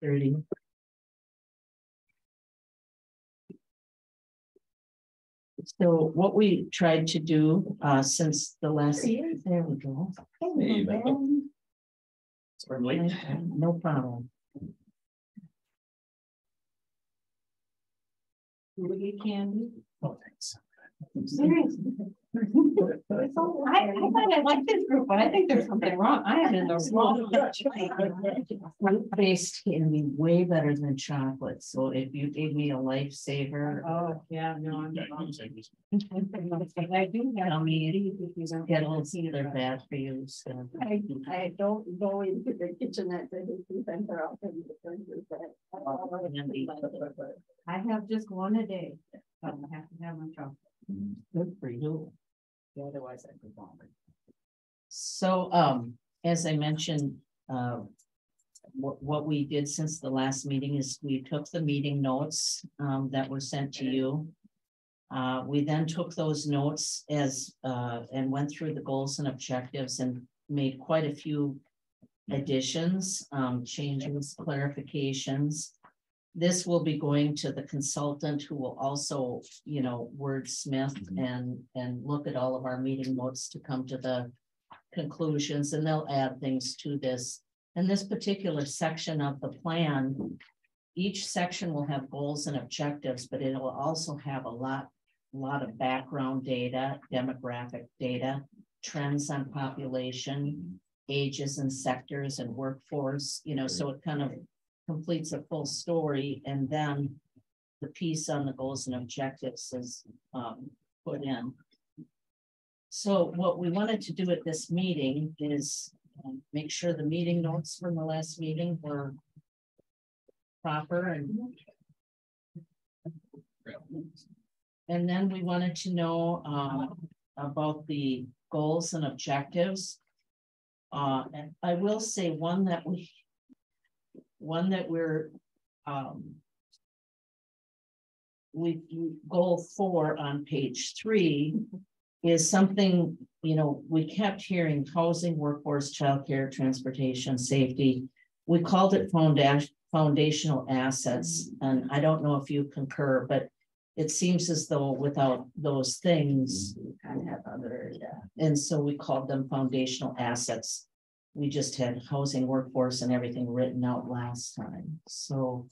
30. So what we tried to do since the last, there we go. Hey, sorry, I'm late. No problem. Candy. Oh, thanks. Seriously. I thought I liked this group, but I think there's something wrong. I am in the wrong. Fruit-based can be way better than chocolate. So if you gave me a lifesaver, Oh, yeah, no, I'm. I do tell me Skittles, they're bad for you. So. I don't go into the kitchenette to center out in the fridges, but I have just one a day. I have to have my chocolate. Good for you. Otherwise I could vomit. So as I mentioned, what we did since the last meeting is we took the meeting notes that were sent to you. We then took those notes and went through the goals and objectives and made quite a few additions, changes, clarifications. This will be going to the consultant who will also, wordsmith and look at all of our meeting notes to come to the conclusions, and they'll add things to this. And this particular section of the plan, each section will have goals and objectives, but it will also have a lot of background data, demographic data, trends on population, ages and sectors and workforce, so it kind of completes a full story, and then the piece on the goals and objectives is put in. So what we wanted to do at this meeting is make sure the meeting notes from the last meeting were proper, and then we wanted to know about the goals and objectives. And I will say one that we're we goal 4 on page 3 is something, we kept hearing: housing, workforce, childcare, transportation, safety. We called it foundational assets, and I don't know if you concur, but it seems as though without those things, we kind of have other, and so we called them foundational assets. We just had housing, workforce, and everything written out last time. So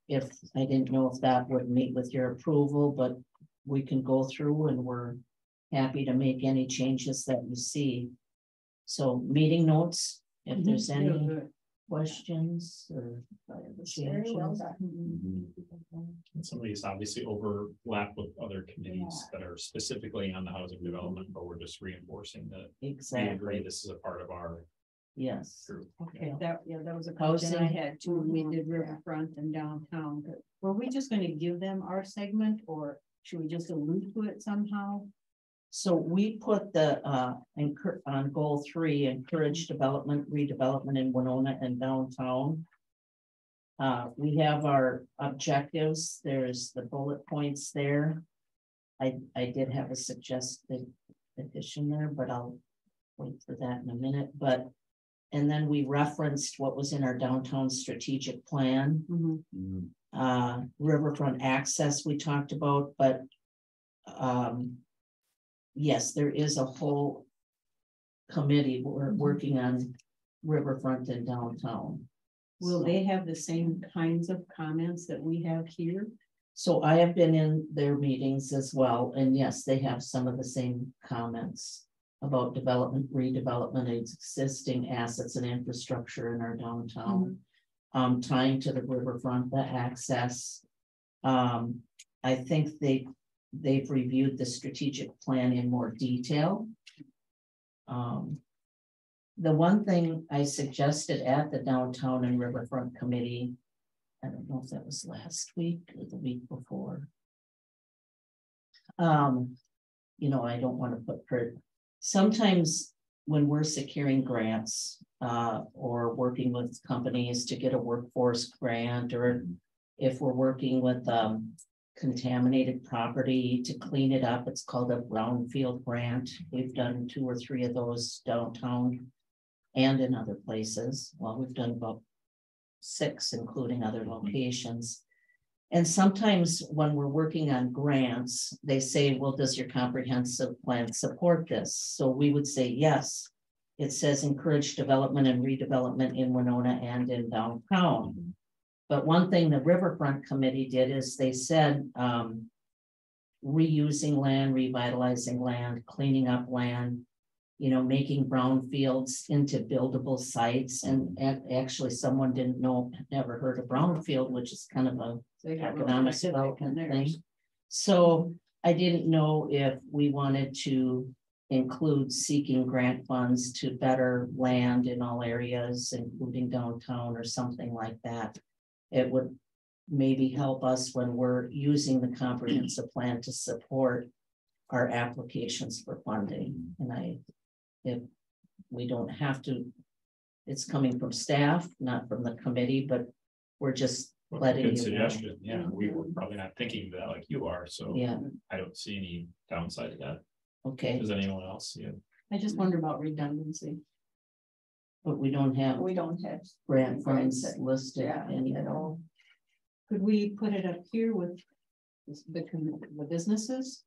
I didn't know if that would meet with your approval, but we can go through and we're happy to make any changes that you see. So meeting notes, if there's any questions or changes. And some of these obviously overlap with other committees that are specifically on the housing development, but we're just reinforcing that Exactly. we agree this is a part of our Yes. group. Okay, that was a question I had too. We did riverfront and downtown. Were we just going to give them our segment, or should we just allude to it somehow? So we put the on goal 3, encourage development, redevelopment in Winona and downtown. We have our objectives. There's the bullet points there. I did have a suggested addition there, but I'll wait for that in a minute. And then we referenced what was in our downtown strategic plan. Riverfront access we talked about, but yes, there is a whole committee working on riverfront and downtown. Will they have the same kinds of comments that we have here? So I have been in their meetings as well, and yes, they have some of the same comments about development, redevelopment, existing assets and infrastructure in our downtown, tying to the riverfront, the access. I think they've reviewed the strategic plan in more detail. The one thing I suggested at the downtown and riverfront committee, I don't know if that was last week or the week before. I don't want to put sometimes when we're securing grants or working with companies to get a workforce grant, or if we're working with contaminated property to clean it up, it's called a brownfield grant. We've done 2 or 3 of those downtown and in other places. Well, we've done about 6, including other locations. And sometimes when we're working on grants, they say, well, does your comprehensive plan support this? So we would say, yes. It says encourage development and redevelopment in Winona and in downtown. But one thing the Riverfront Committee did is they said, reusing land, revitalizing land, cleaning up land, you know, making brownfields into buildable sites. And actually someone didn't know, never heard of brownfield, which is kind of a economic development thing. So I didn't know if we wanted to include seeking grant funds to better land in all areas, including downtown or something like that. It would maybe help us when we're using the comprehensive plan to support our applications for funding. And if we don't have to, it's coming from staff, not from the committee, but we're just letting you know. Good suggestion. Yeah, we were probably not thinking that like you are, so Yeah, I don't see any downside to that. okay, Does anyone else see it? I just wonder about redundancy. but we don't have We don't have. grant funds grants listed Yeah, any at all. Could we put it up here with the businesses?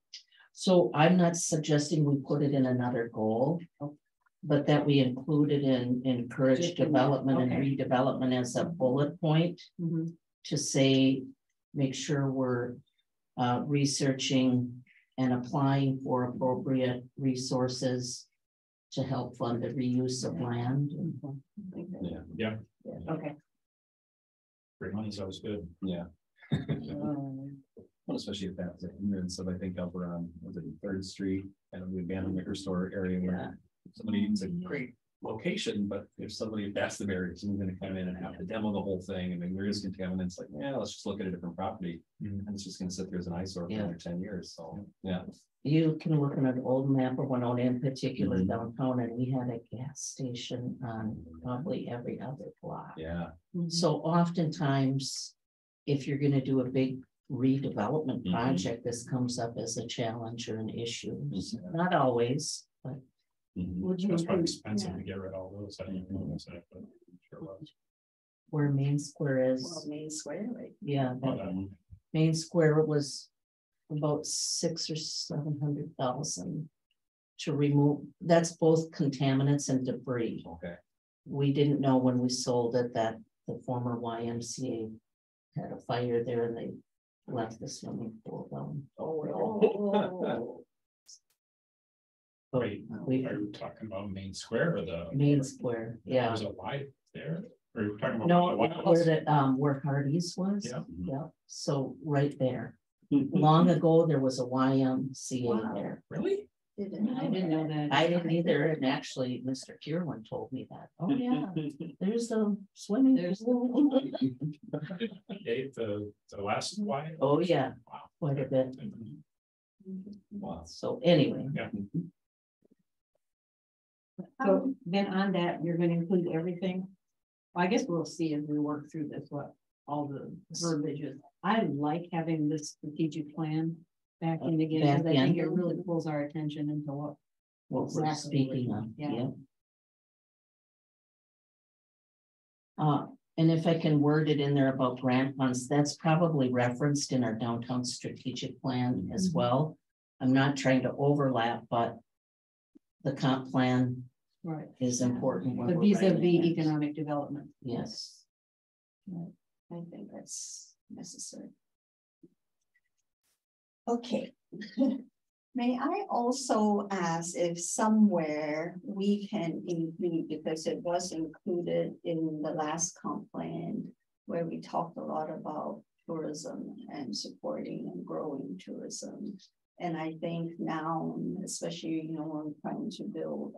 So I'm not suggesting we put it in another goal, but that we include it in encourage Just in that, development and okay. redevelopment as a bullet point Mhm. to say, make sure we're researching and applying for appropriate resources to help fund the reuse of land. Yeah, Okay. free money's always good. Yeah. Well, especially if that's a hindrance of, I think, over on, was it 3rd Street, and the abandoned liquor store area where somebody, it's a great location, but if somebody, if that's the barrier, someone's gonna come in and have to demo the whole thing, and then there is contaminants, like, yeah, let's just look at a different property. Mhm. And it's just gonna sit there as an eyesore for Yeah. another 10 years, so, yeah. You can look at an old map of Winona in particular Mhm. downtown, and we had a gas station on probably every other block. Yeah. So oftentimes, if you're gonna do a big redevelopment Mhm. project, this comes up as a challenge or an issue. Mhm. Not always, but Mhm. Would you? That's probably include- expensive yeah. to get rid of all those. I didn't even notice that, but sure was. where Main Square Well, is, Main Square, right? yeah, Oh, that that- Main Square was about 600,000 or 700,000 to remove. That's both contaminants and debris. Okay. We didn't know when we sold it that the former YMCA had a fire there and they left the swimming pool down. Oh. But Wait, we, are you talking about Main Square or the? Main Square, yeah. There's a Y there, or you're talking about? No, the White where House? the, where Hardee's was. Yeah. Yeah, so right there. Long ago, there was a YMCA Wow. there. Really? I didn't know that. I didn't either, and actually, Mr. Kierland told me that. Oh, yeah, there's a swimming pool. Dave, the last Y? Oh, yeah, Wow. quite a bit. Wow. So anyway, Yeah. So then on that, you're gonna include everything? Well, I guess we'll see as we work through this, what all the verbiage is. I like having this strategic plan back in again, because I think it really pulls our attention into what what we're Exactly. speaking of, Yeah. yeah. And if I can word it in there about grant funds, that's probably referenced in our downtown strategic plan as Mhm. well. I'm not trying to overlap, but the comp plan right, is important. when but we're writing vis-a-vis it. economic development. Yes, I think that's necessary. Okay. May I also ask if somewhere we can include, because it was included in the last comp plan, where we talked a lot about tourism and supporting and growing tourism. And I think now, especially, we're trying to build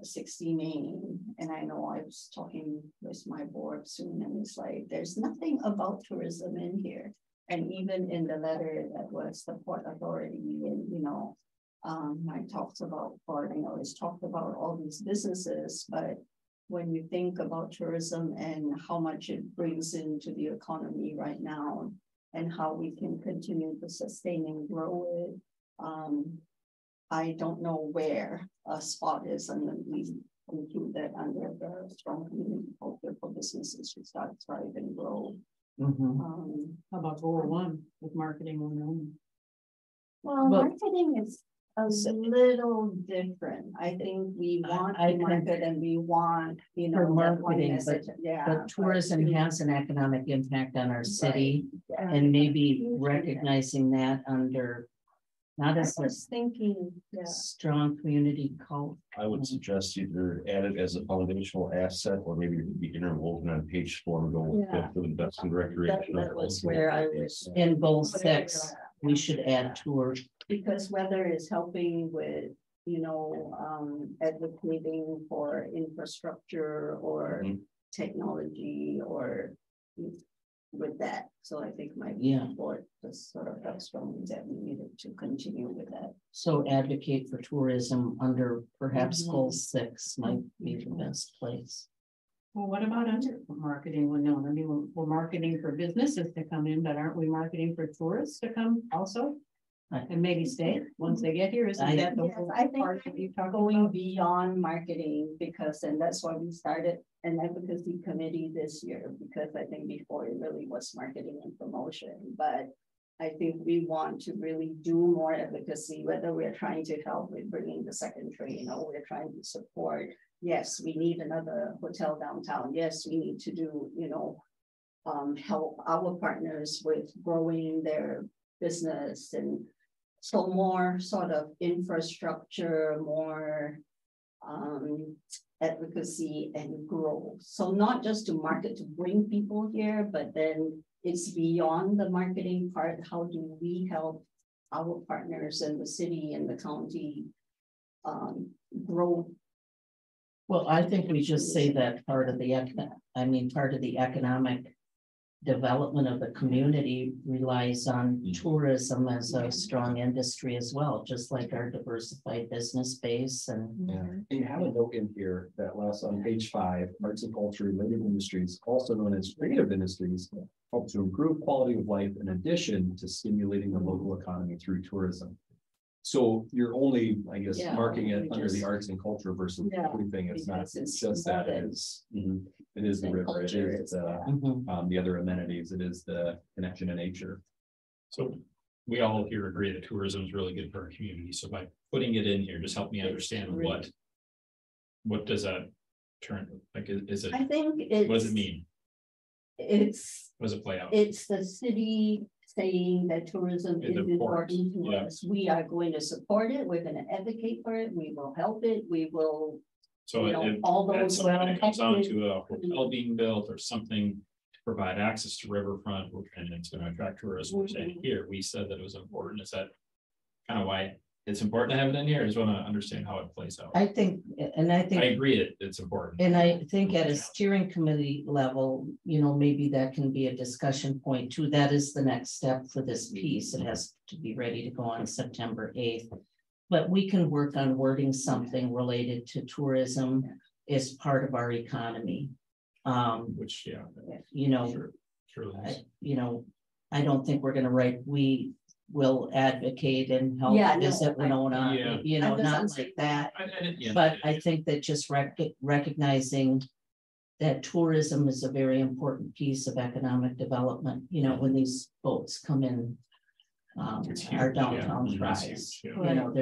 60 Main, and I know I was talking with my board soon, and it's like, there's nothing about tourism in here. And even in the letter that was the Port Authority, and I talked about Port, it's talked about all these businesses, but when you think about tourism and how much it brings into the economy right now, and how we can continue to sustain and grow it, I don't know where a spot is, and include that under the strong community culture for businesses to start, thrive and grow. Mhm. How about goal 1 with marketing on Well, Well- marketing is a little different. I think we want I to think market and we want, you know. for that one marketing, message, yeah. But tourism has an economic impact on our city, Yeah. and maybe recognizing that under not I as a was thinking, yeah. strong community cult. I would suggest either add it as a foundational asset, or maybe it could be interwoven on page 4 and go with Yeah. the investment recreation. That was where I was. In goal 6, we should add tour. Because whether it's helping with, you know, advocating for infrastructure or Mhm. technology or with that. So I think my Yeah. board was sort of felt strongly that we needed to continue with that. So advocate for tourism under perhaps Mhm. goal 6 might be the best place. Well, what about under marketing? Well, no, I mean, we're marketing for businesses to come in, but aren't we marketing for tourists to come also? Right. And maybe stay once they get here, isn't that the Yes, whole I think part that you talk going about? beyond marketing, because, and that's why we started an advocacy committee this year, because I think before it really was marketing and promotion, but I think we want to really do more advocacy, whether we're trying to help with bringing the second train or we're trying to support. Yes, we need another hotel downtown. Yes, we need to do, you know, help our partners with growing their business, and so more sort of infrastructure, more advocacy and growth. So not just to market to bring people here, but then it's beyond the marketing part. How do we help our partners in the city and the county grow? Well, I think we just say that part of the economic development of the community relies on tourism as a strong industry as well, just like our diversified business base and. Yeah, and you have a note in here that last on page 5, arts and culture related industries, also known as creative industries, help to improve quality of life in addition to stimulating the local economy through tourism. So you're only, I guess, Yeah, marking it we under the just- arts and culture versus Yeah, everything. It's not because it's just that, more it than- is, it is the and river, it culture is is, the, Mhm. the other amenities, it is the connection to nature. So we all here agree that tourism is really good for our community. So by putting it in here, just help me understand what does that turn, like, is it, I think what does it mean? It's What does it play out? It's the city saying that tourism Is is important, important to yeah. us. We are going to support it. We're gonna advocate for it. We will help it. We will, So you know, if all at those some point it comes down well-tested- to a hotel being built or something to provide access to riverfront, and it's gonna attract tourists, we're saying here, we said that it was important. Is that kind of why it's important to have it in here? I just want to understand how it plays out. I think, and I I think, agree it's important. and I think at a steering committee level, you know, maybe that can be a discussion point too. That is the next step for this piece. It has to be ready to go on September 8th. But we can work on wording something related to tourism as part of our economy. Which, yeah. You know, Sure. I don't think we're gonna write, we will advocate and help Yeah, no, visit Winona, Yeah. you know, I'm not just- like that. Yeah. But I think that just recognizing that tourism is a very important piece of economic development, you know, when these boats come in. It's Our huge, yeah. downtown It's thrives, huge, you yeah. know,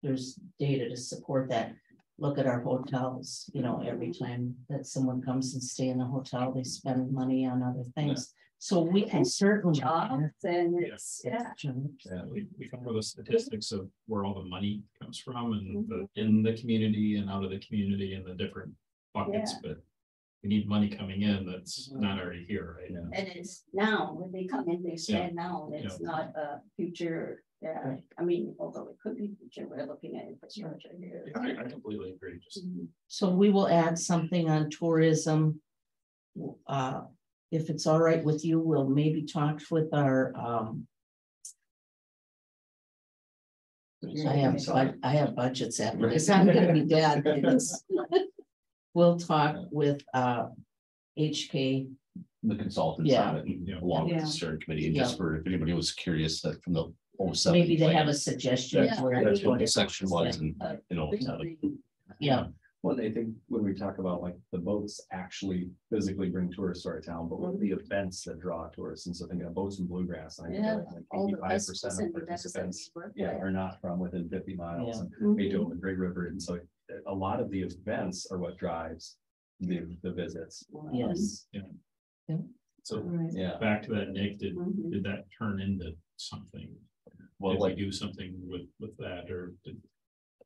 there's data to support that. Look at our hotels, you know, every time that someone comes and stay in a hotel, they spend money on other things. So we can certainly. jobs and it's, yeah. Yeah. We come with the statistics of where all the money comes from and in the community and out of the community and the different buckets, but we need money coming in that's not already here, right? Yeah. And it's now, when they come in, they spend now, it's not a future, Right. I mean, although it could be future, we're looking at infrastructure here. I completely agree. Just So we will add something on tourism. If it's all right with you, we'll maybe talk with our, I have budgets after this, I'm gonna be dead. We'll talk with, HK, The consultants Yeah. on it, and Yeah. along with Yeah. the steering committee, and just for, if anybody was curious, that from the 07 maybe they have plan, a suggestion. Yeah, where that's it's what going the to- section was, and, you know, Yeah, Well, I think when we talk about like the boats actually physically bring tourists to our town, but what are the events that draw tourists? And so thinking of boats and bluegrass, I think Yeah, like all the 85% festivals of and events that we participants, work yeah, with. are not from within 50 miles. Yeah. And Beethoven, Great River, and so a lot of the events are what drives the visits. yes. So Right. Yeah. back to that, Nick, Mhm. did that turn into something? Well, Did we like, do something with that, or did?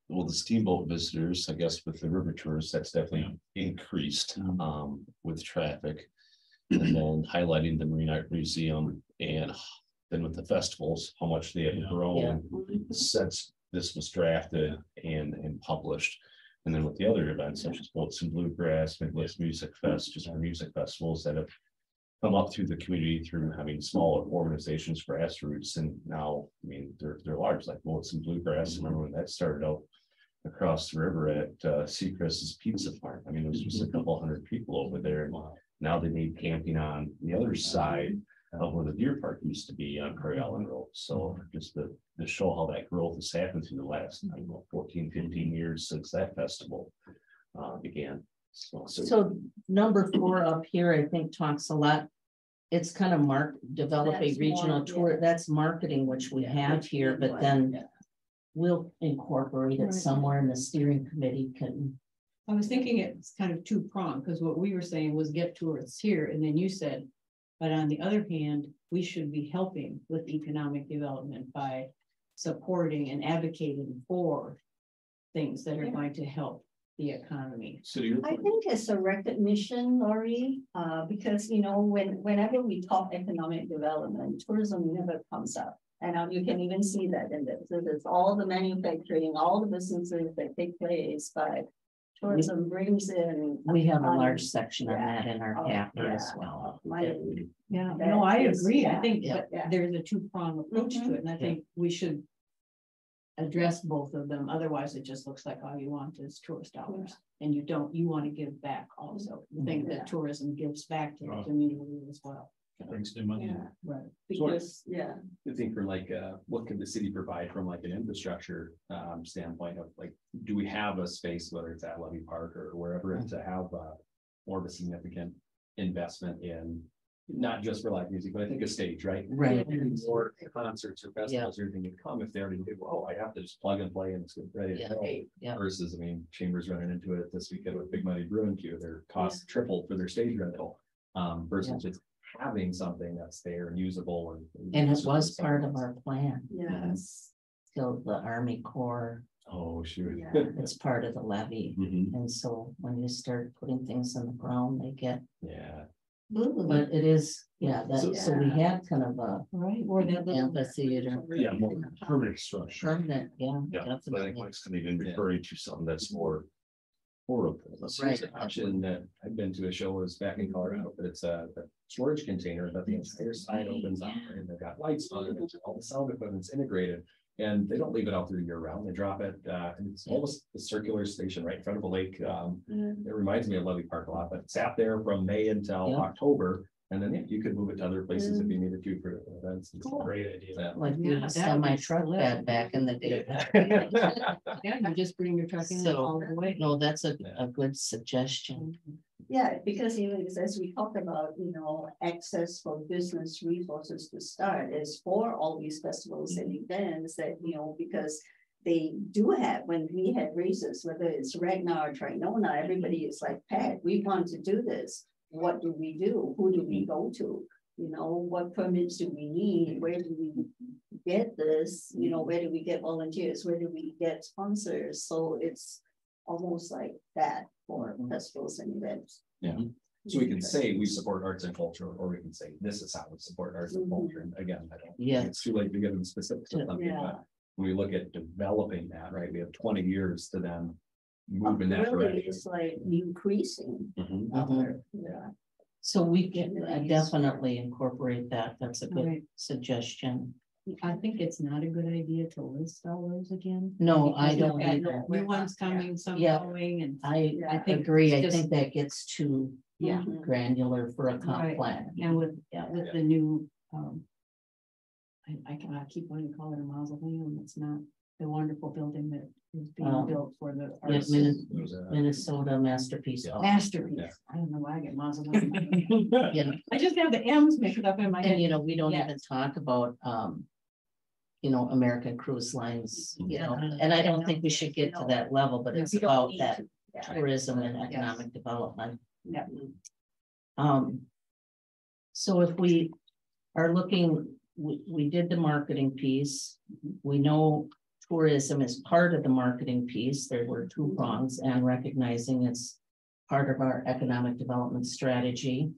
well, the steamboat visitors, I guess with the river tourists, that's definitely increased, with traffic. And then highlighting the Marine Art Museum, and then with the festivals, how much they have Yeah. grown since this was drafted and published. And then with the other events such as Boats and Bluegrass, Midwest Music Fest, just our music festivals that have come up through the community through having smaller organizations, grassroots, and now, I mean, they're large, like Boats and Bluegrass. Remember when that started out across the river at Seacrest's Pizza Farm? I mean, it was just a couple hundred people over there. And now they need camping on the other side of where the deer park used to be on Prairie Island Road. So just to show how that growth has happened through the last, I don't know, 14, 15 years since that festival began. So number 4 up here, I think talks a lot. It's kind of develop a That's regional more, tour, yeah. that's marketing, which we have here, but then we'll incorporate it Right. somewhere, and the steering committee can. I was thinking it's kind of two-pronged, because what we were saying was get tourists here, and then you said, but on the other hand, we should be helping with economic development by supporting and advocating for things that are going to help the economy. So you're. I think it's a recognition, Laurie, because, you know, whenever we talk economic development, tourism never comes up. And you can even see that in this. So there's all the manufacturing, all the businesses that take place, but tourism brings in. We have a money. large section on that in our Oh, chapter as yeah. well. Money. Yeah, That no, I is- agree. I yeah, think yeah, that yeah. there's a two-pronged approach to it, and I think we should address both of them. Otherwise, it just looks like all you want is tourist dollars. And you want to give back also. The thing Yeah. that tourism gives back to the Oh. community as well. Brings new money. Yeah, Right. because, yeah. I think for like, what can the city provide from like an infrastructure standpoint of like, do we have a space, whether it's at Levy Park or wherever, to have more of a significant investment in, not just for live music, but I think a stage, right? Right. More concerts or festivals, everything can come if they already do, oh, I have to just plug and play and it's ready to Yeah, go. yeah. Versus, I mean, Chambers running into it this weekend with Big Money Brewing Queue, their costs tripled for their stage rental. Versus just having something that's there and usable And it was part of our plan, Yes. till the Army Corps, Oh, shoot. Yeah. it's part of the levy. Mhm. And so when you start putting things on the ground, they get, Yeah. but it is, so we had kind of a Right, or that little. amphitheater. Yeah, more permanent structure. Permanent, yeah. Yeah, but I think definitely. Mike's gonna even referring to something that's more portable. Right. Right. An option that I've been to a show was back in Colorado, but it's a storage container, but the entire side opens up and they've got lights on it, all the sound equipment's integrated. And they don't leave it out through year round. They drop it, and it's almost a circular station right in front of a lake. It reminds me of Levy Park a lot, but it sat there from May until Yeah. October. And then you could move it to other places if you needed to for events. and stuff. Great idea. Yeah. Like Yeah, the that semi was truck lit. bed back in the day. Yeah, you just bring your truck in So- all the way. No, that's a good suggestion. Yeah, because even as we talk about, you know, access for business resources to start is for all these festivals and events that, you know, because they do have, when we had races, whether it's Ragnar or Trinona, everybody is like, Pat, we want to do this. What do we do? Who do we go to? You know, what permits do we need? Where do we get this? You know, where do we get volunteers? Where do we get sponsors? So it's almost like that for festivals and events. Yeah. So we can say we support arts and culture, or we can say this is how we support arts and culture. And again, I don't Yeah. think it's too late to give them specifics of something, Yeah. but when we look at developing that, right, we have 20 years to then move in that Really, direction. it's like increasing. Mhm. Mhm. Yeah. So we can definitely incorporate that. That's a good Right. suggestion. I think it's not a good idea to list all those again. No, Because I you've don't got either. New ones coming, some Yeah. going, and I I think agree. I it's just- think that gets too yeah. Mhm. granular for a comp Right. plan. And with, Yeah. with the new, I keep wanting to call it a mausoleum, it's not the wonderful building that is being built for the Yeah, arts. Minnesota masterpiece. Yeah. Masterpiece. Yeah. I don't know why I get mazel. You know, I just have the M's mixed up in my and head. you know, we don't Yes. even talk about, you know, American Cruise Lines, you know, Yeah. and I don't think we should get to that level, but it's We don't about need that to. Yeah. tourism and economic development. Yeah. So if we are looking, we did the marketing piece. We know tourism is part of the marketing piece. There were two prongs, and recognizing it's part of our economic development strategy.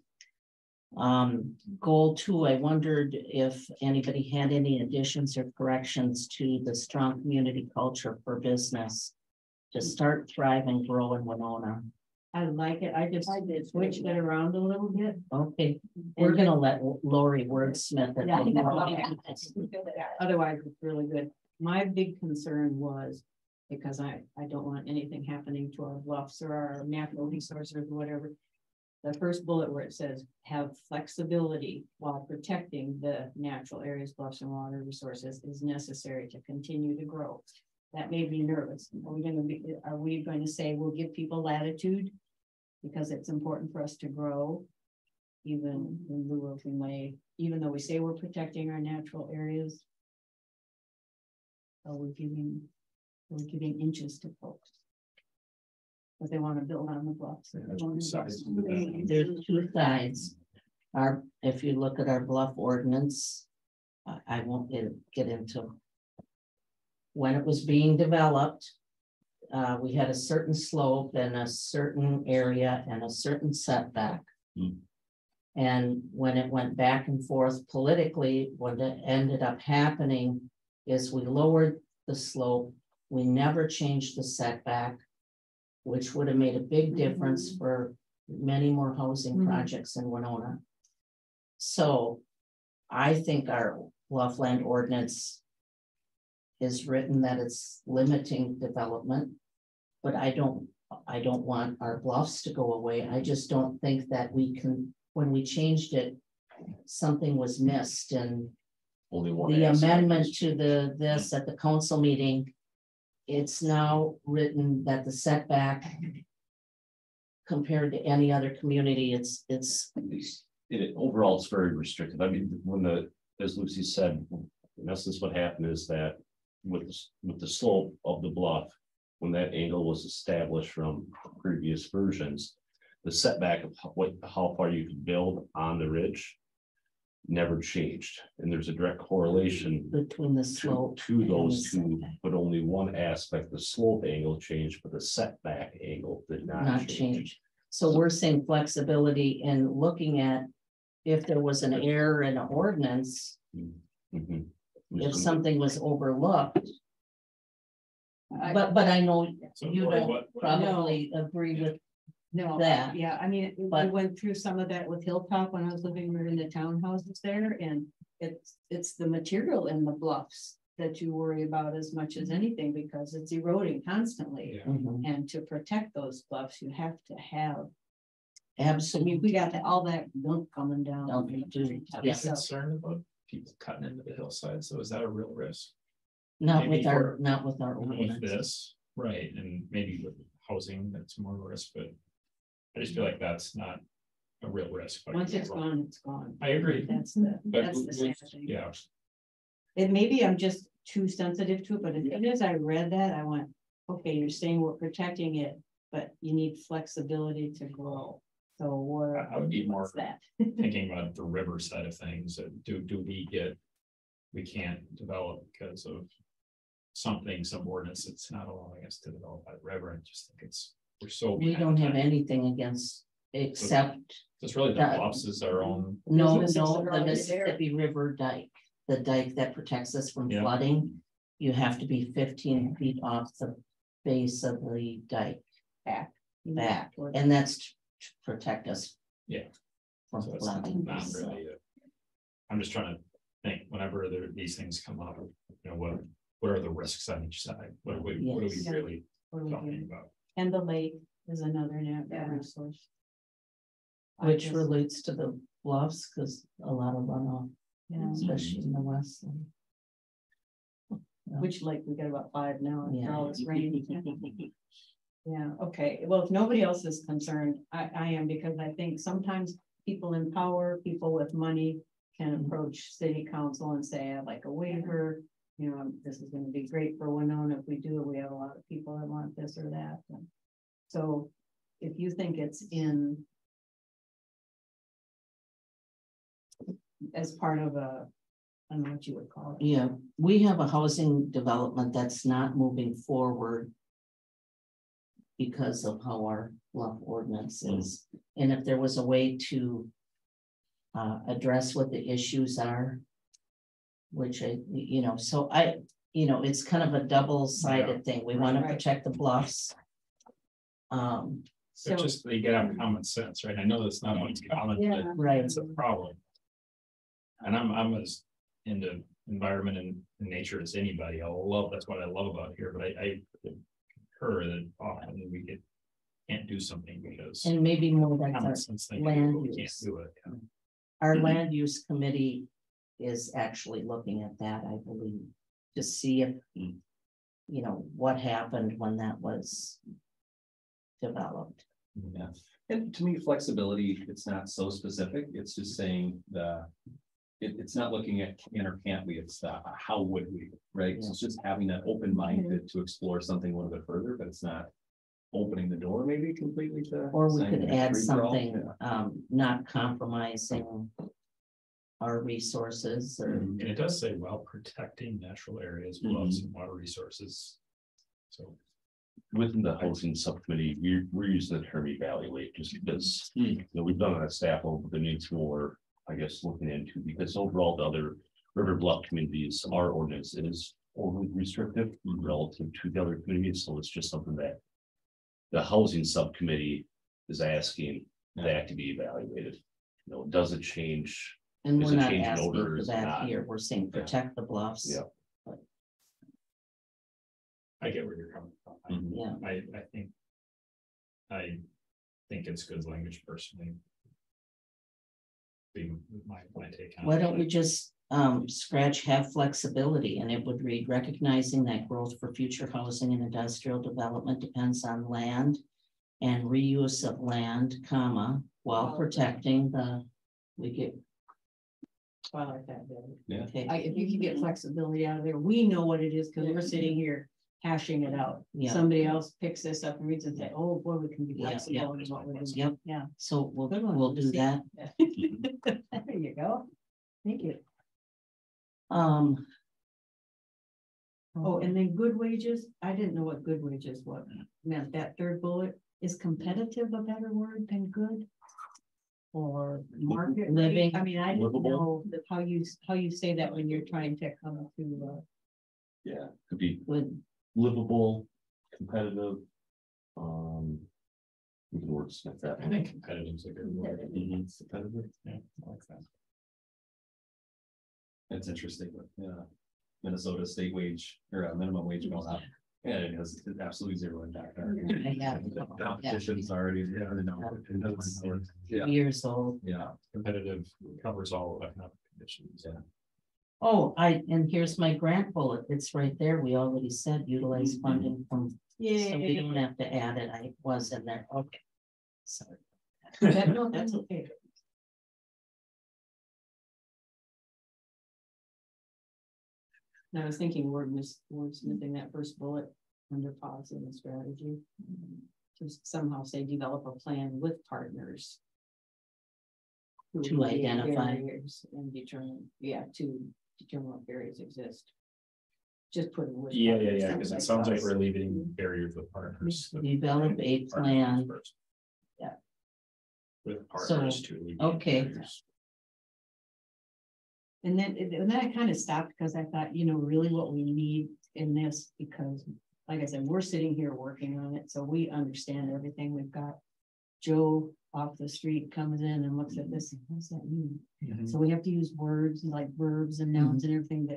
Goal 2, I wondered if anybody had any additions or corrections to the strong community culture for business to start, thrive, and grow in Winona. I like it. I did switch it around a little bit. Okay, we're gonna let Lori wordsmith it. Yeah. Otherwise, it's really good. My big concern was, because I don't want anything happening to our bluffs or our natural resources or whatever. The first bullet where it says, have flexibility while protecting the natural areas, bluffs and water resources is necessary to continue to grow. That made me nervous. Are we going to say we'll give people latitude? Because it's important for us to grow. Even in lieu of even though we say we're protecting our natural areas. Are we giving inches to folks? But they want to build on the bluffs. There's two sides to that. There's two sides. If you look at our bluff ordinance, I won't get into. When it was being developed, we had a certain slope and a certain area and a certain setback. And when it went back and forth politically, what ended up happening is we lowered the slope. We never changed the setback, which would have made a big difference for many more housing projects in Winona. So I think our Bluffland ordinance is written that it's limiting development, but I don't want our bluffs to go away. I just don't think that we can, when we changed it, something was missed, and Only one the aspect. amendment to this at the council meeting, it's now written that the setback compared to any other community, it's Overall, it's very restrictive. I mean, as Lucy said, in essence, what happened is that with the slope of the bluff, when that angle was established from previous versions, the setback of how far you could build on the ridge never changed, and there's a direct correlation between the slope to those and the two, setback. but only one aspect, the slope angle changed, but the setback angle did not change. So we're saying flexibility in looking at if there was an error in an ordinance, Mhm. if something was overlooked. But I know So you Lori, don't what- probably agree with No, that. yeah, I mean, we But- went through some of that with Hilltop when I was living in the townhouses there, and it's the material in the bluffs that you worry about as much as anything, because it's eroding constantly. Yeah. Mhm. And to protect those bluffs, you have to have, I Absolutely. mean, we got all that gunk coming down. Don't be too- Are you Yeah. concerned about people cutting into the hillside? So is that a real risk? Not maybe with our, for- not with our With ordinance. this, right, and maybe with housing, that's more of a risk, but I just feel like that's not a real risk. but I Once could be it's wrong. gone, it's gone. I agree. That's But the sad thing. yeah, And maybe I'm just too sensitive to it, but as I read that, I went, okay, you're saying we're protecting it, but you need flexibility to grow. So what? I would be more what's that? thinking about the river side of things. Do we can't develop because of something, some ordinance that's not allowing us to develop by the river. I just think we're so. We behind don't have time. anything against, except, It's really the that- bluffs is our own. no, Businesses no, are the already there. Mississippi River dike. The dike that protects us from Yeah. flooding. You have to be 15 feet off the base of the dike back, and that's to protect us. Yeah. From So it's flooding. not really. I'm just trying to think whenever these things come up, what are the risks on each side? What are we Yes. really What are we talking doing? about? And the lake is another natural resource. I Which just- relates to the bluffs, because a lot of runoff, Yeah. especially in the west. Which like we got about 5 now after all this rain. Yeah. Yeah, okay. Well, if nobody else is concerned, I am, because I think sometimes people in power, people with money can approach city council and say, I'd like a waiver. You know, this is gonna be great for Winona. If we do, we have a lot of people that want this or that. So if you think it's in as part of a, I don't know what you would call it. Yeah, we have a housing development that's not moving forward because of how our bluff ordinance is. And if there was a way to address what the issues are, which so it's kind of a double-sided thing. We want to Right. protect the bluffs. So just, you gotta have common sense, right? I know that's not what's common, Yeah. but Right. it's a problem. And I'm as into environment and nature as anybody. That's what I love about here, but I concur that often we can't do something because. And maybe more common that's sense our thing, land we can't use. do it. Yeah. Our land use committee is actually looking at that, I believe, to see if, what happened when that was developed. Yeah, and to me, flexibility, it's not so specific, it's just saying it's not looking at can or can't we, it's how would we, right? So it's just having that open mind to explore something a little bit further, but it's not opening the door maybe completely to. Or we saying could it's add free for all. something, not compromising our resources or. And it does say while protecting natural areas, bluffs and water resources. So. Within the housing subcommittee, we're using the term evaluate just because, we've done a staff over the needs more, I guess, looking into, because overall the other river bluff communities, our ordinance is overly restrictive relative to the other communities. So it's just something that the housing subcommittee is asking that to be evaluated. Does it change? And Is we're it not changing asking odor or for is it that not? here. We're saying protect the bluffs. Yeah. I get where you're coming from. Yeah. I think it's good language personally. Be my take on it. Why don't we just scratch have flexibility, and it would read recognizing that growth for future housing and industrial development depends on land and reuse of land, while protecting I like that better. Yeah. okay, If you can get flexibility out of there, we know what it is, because we're sitting here hashing it out. yeah, Somebody else picks this up and reads it and say, oh, boy, we can be Yeah, flexible in what we're doing. yep. Yeah. So Good one, we'll do Lucy. that. There you go. Thank you. Oh, and then good wages. I didn't know what good wages meant. That third bullet, is competitive a better word than good? Or market Living. rate? I mean, I didn't Livable. know how you say that when you're trying to come to, Yeah, could be Good. livable, competitive. We can wordsmith that. I think competitive is a good word. Mhm, competitive. Yeah, I like that. It's interesting, but yeah, Minnesota state wage or minimum wage going up. Yeah, it has absolutely zero impact. Yeah. Competition's already, yeah, Years old. yeah. Competitive covers all economic conditions. Yeah. Oh, and here's my grant bullet. It's right there. We already said utilize funding from, so we yeah. don't have to add it. I was in there. Okay. Sorry. No, that's okay. And I was thinking wordsmithing that first bullet under policy and strategy. Just somehow say develop a plan with partners. who To alleviate identify. barriers and determine what barriers exist. Just put it with. Yeah, partners, because it like sounds like us. we're alleviating barriers with partners. Develop a plan. Yeah. With partners to. alleviate okay. barriers. And then I kind of stopped because I thought, really what we need in this, because like I said, we're sitting here working on it, so we understand everything. We've got Joe off the street comes in and looks at this and what's that mean? So we have to use words like verbs and nouns and everything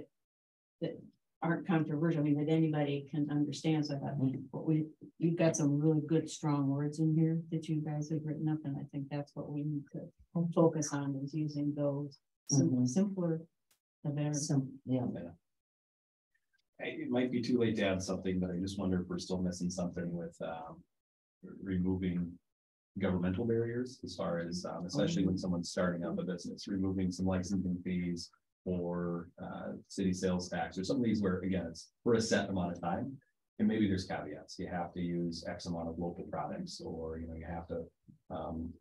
that aren't controversial. I mean, that anybody can understand. So I thought, you've got some really good, strong words in here that you guys have written up. And I think that's what we need to focus on, is using those simpler, the better. Yeah. It might be too late to add something, but I just wonder if we're still missing something with removing governmental barriers as far as, especially when someone's starting up a business, removing some licensing fees or city sales tax or some of these where, again, it's for a set amount of time. And maybe there's caveats. You have to use X amount of local products, or, you know, you have to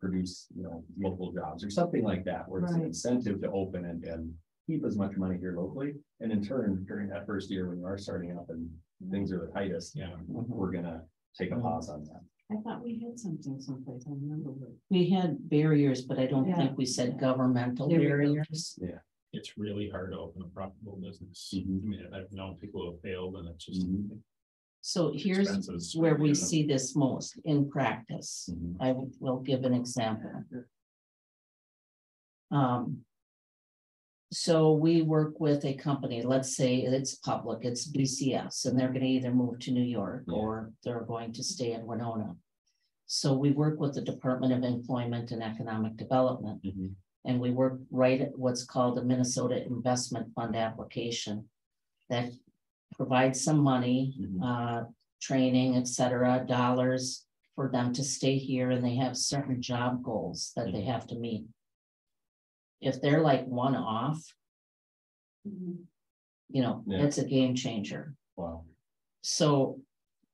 produce, you know, local jobs or something like that, where it's an Right. incentive to open and keep as much money here locally. And in turn, during that first year when you are starting up and things are the tightest, Yeah. we're gonna take a pause on that. I thought we had something someplace, I remember. But We had barriers, but I don't Yeah. think we said governmental There we go. barriers. It's really hard to open a profitable business. Mhm. I mean, I've known people who have failed and it's just. Mhm. So here's expenses. where we Yeah. see this most in practice. Mhm. I will give an example. So we work with a company, let's say it's public, it's BCS, and they're gonna either move to New York Yeah. or they're going to stay in Winona. So we work with the Department of Employment and Economic Development, Mhm. and we work right at what's called the Minnesota Investment Fund application that provides some money, Mhm. training, et cetera, dollars for them to stay here, and they have certain job goals that they have to meet. If they're like one off, you know, Yeah. it's a game changer. Wow. So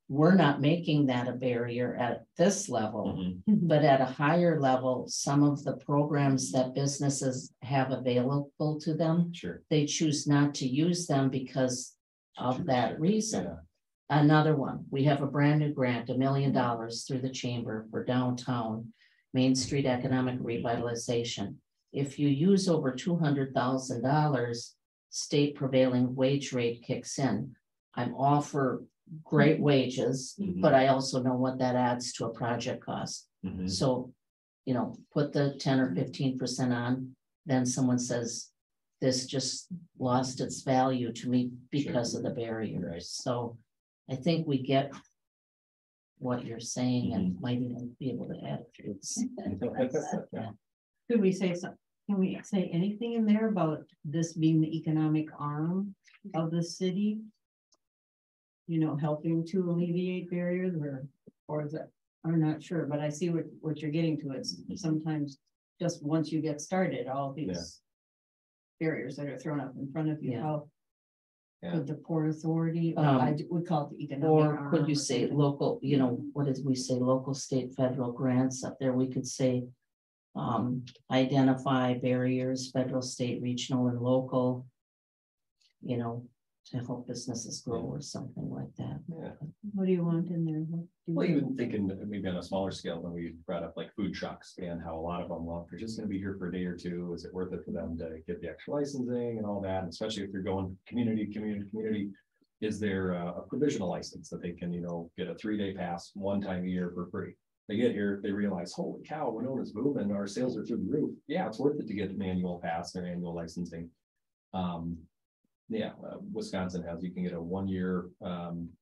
we're not making that a barrier at this level, Mhm. but at a higher level, some of the programs that businesses have available to them, Sure. they choose not to use them because of that reason. Yeah. Another one, we have a brand new grant, $1 million through the chamber for downtown Main Street economic revitalization. If you use over $200,000, state prevailing wage rate kicks in. I'm all for great wages, Mhm. but I also know what that adds to a project cost. Mhm. So, you know, put the 10 or 15% on, then someone says, this just lost its value to me because of the barriers. Right. So I think we get what you're saying and might even be able to add truths. Yeah. Could we say some, can we say anything in there about this being the economic arm of the city? You know, helping to alleviate barriers or is it, I'm not sure, but I see what you're getting to. It's sometimes just once you get started, all these barriers that are thrown up in front of you, Yeah. how Yeah. could the Port Authority, or would call it the economic Or arm. could you or say something. local, you know, what did we say, local, state, federal grants up there, we could say. Identify barriers, federal, state, regional and local. You know, to help businesses grow or something like that. Yeah. What do you want in there? What do you Well, want? even thinking that maybe on a smaller scale, when we brought up like food trucks and how a lot of them, well, they're just gonna be here for a day or two. Is it worth it for them to get the extra licensing and all that? And especially if you're going community, is there a provisional license that they can, you know, get a 3-day pass one time a year for free? They get here, they realize, holy cow, Winona's moving, our sales are through the roof. Yeah, it's worth it to get an annual pass, their annual licensing. Wisconsin has, you can get a 1-year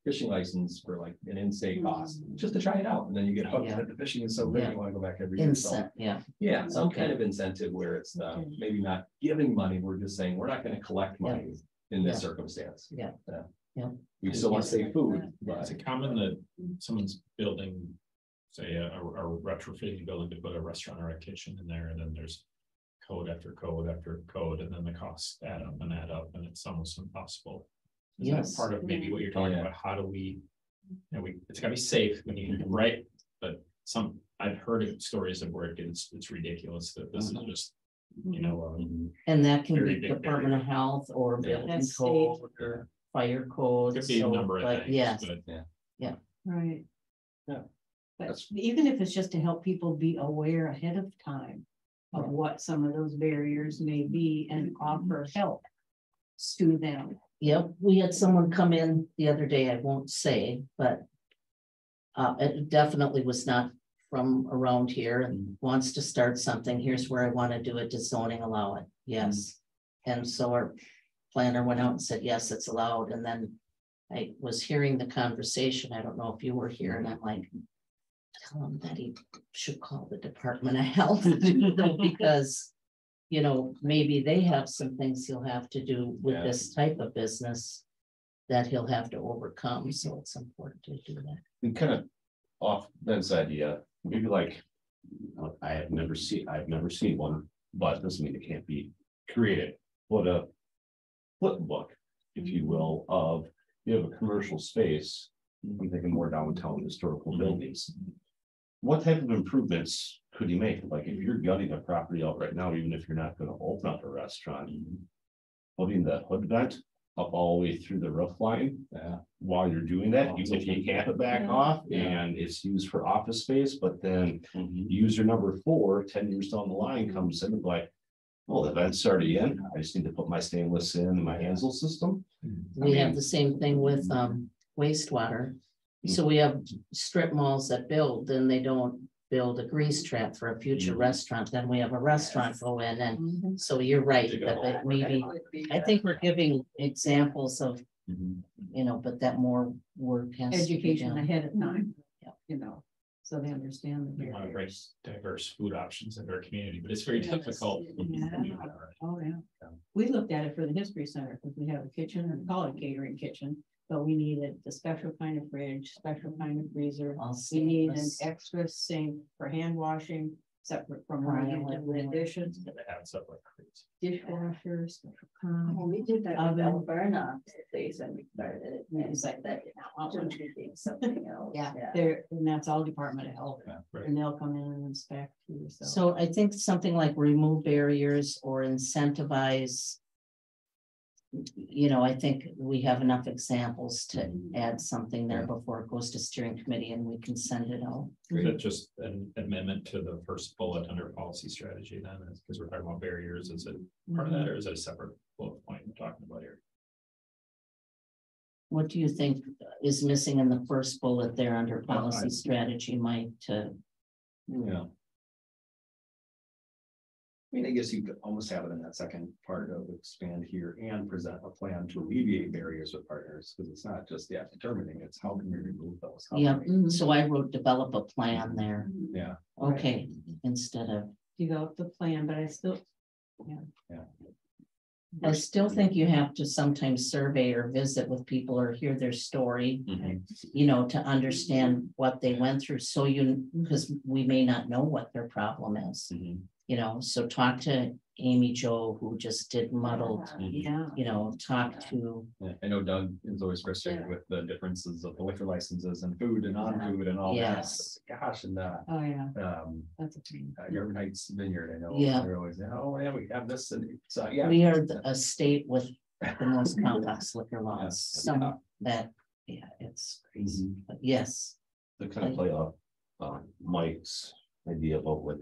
fishing license for like an in-state cost, just to try it out. And then you get hooked Yeah. that the fishing is so great, Yeah. you want to go back every year. So, Incent, yeah, yeah, some Okay. kind of incentive where it's Okay. maybe not giving money, we're just saying, we're not going to collect money in this Yeah. circumstance. Yeah. Yeah. We still want to save food, Is but it common that someone's building, say, a retrofitting a building to put a restaurant or a kitchen in there, and then there's code after code after code, and then the costs add up, and it's almost impossible. Is that Yes. part of maybe what you're talking Yeah. about? How do we, it's gotta be safe when you, right? But I've heard of stories of where it's ridiculous that this is just, you know, and that can Very be big Department of barrier. Health or Yeah. building That's code or fire code. could be a So, number of but things, yes, but Right. Yeah. But That's- even if it's just to help people be aware ahead of time of Yeah. what some of those barriers may be and offer help to them. yep, we had someone come in the other day, I won't say, but. It definitely was not from around here and wants to start something. Here's where I want to do it. Does zoning allow it? Yes. And so our planner went out and said, yes, it's allowed. And then I was hearing the conversation. I don't know if you were here, and I'm like, tell him that he should call the Department of Health because, you know, maybe they have some things he'll have to do with Yeah. this type of business. that he'll have to overcome, so it's important to do that. And kind of off Ben's idea, maybe like, I've never seen one, but doesn't mean it can't be created. What a flip book, if you will, of you have a commercial space. I'm thinking more downtown historical buildings. What type of improvements could you make? Like if you're gutting a property out right now, even if you're not going to open up a restaurant, putting the hood vent up all the way through the roof line. While you're doing that, even if you cap it back off and it's used for office space, but then user number 4, 10 years down the line comes in and like, well, the vent's already in. I just need to put my stainless in my Hansel system. We have the same thing with wastewater. So we have strip malls that build, and they don't build a grease trap for a future restaurant. Then we have a restaurant go in, and so you're right, that maybe, I think we're giving examples of, you know, but that more work has to be Education done. ahead of time. Yeah. You know, so they understand. We want to bring diverse food options in our community, but it's very difficult. Yeah. Oh, yeah. We looked at it for the History Center, because we have a kitchen and call it catering kitchen, but we needed the special kind of fridge, special kind of freezer. We need an extra sink for hand washing, separate from the dishes, They have stuff like crazy. dishwasher, special Oh, kind. we did that with Oven. Alberna place and we started it. And it's like that, shouldn't be doing something else. Yeah, there, and that's all Department of Health, Right. and they'll come in and inspect too, so. So I think something like remove barriers or incentivize. You know, I think we have enough examples to add something there before it goes to steering committee and we can send it out. Is that just an amendment to the first bullet under policy strategy then, because we're talking about barriers, is it part of that, or is it a separate bullet point we're talking about here? What do you think is missing in the first bullet there under policy strategy, Mike, to? Yeah. I mean, I guess you could almost have it in that second part of expand here and present a plan to alleviate barriers with partners, because it's not just determining, it's how can we remove those? How Yeah, can so I wrote develop a plan there. we- Yeah, Okay, instead of, Develop the plan, but I still, I still think you have to sometimes survey or visit with people or hear their story. You know, to understand what they went through, so you, because we may not know what their problem is. You know, so talk to Amy Jo, who just did muddled, yeah. you know, talk to, Yeah, I know Doug is always frustrated with the differences of the liquor licenses and food and non-food and all that. Yes. Gosh, and Oh, yeah, That's that's a pain. Urban Heights Vineyard, I know. Yeah. They're always, oh, yeah, we have this, and so, yeah. we are a state with the most complex liquor laws, Yeah. some that, yeah, it's crazy, but yes. To kind of play off Mike's idea about with